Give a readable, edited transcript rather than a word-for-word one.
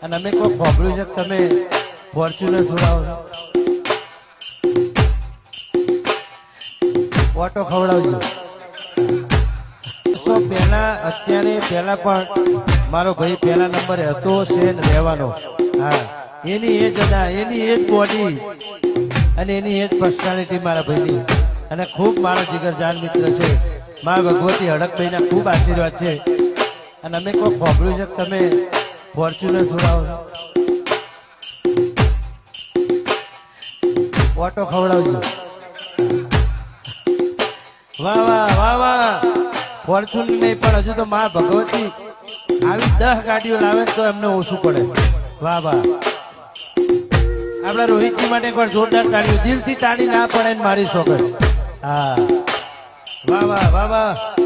અને અમે કોઈ ખોબર્યું છે તમે ફોર્ચ્યુનર છોડાવો ઓટો ખવડાવજો પહેલા અત્યારે પહેલા પણ મારો ભાઈ પહેલા નંબરે હતો છે ને રહેવાનો હા એની એજ હતા એની એજ બોડી અને એની એજ પર્સનાલિટી મારા ભાઈની અને ખૂબ મારો જીગરજાન મિત્ર છે મારા ભગવતી હડકભાઈના ખૂબ આશીર્વાદ છે અને અમે કોઈ ખોબર્યું છે તમે ફોર્ચ્યુનર છોડાવો ઓટો ખવડાવજો વાહ વાહ વાહ વાહ ફોર્ચ્યુનર નહીં પણ હજુ તો મા ભગવતી આવી 10 ગાડીઓ લાવે તો એમને ઓછું પડે વાહ વાહ આપણા રોહિતજી માટે એકવાર જોરદાર તાળીઓ દિલથી તાળી ના પડે મારી સોગંદ હા વાહ વાહ વાહ વાહ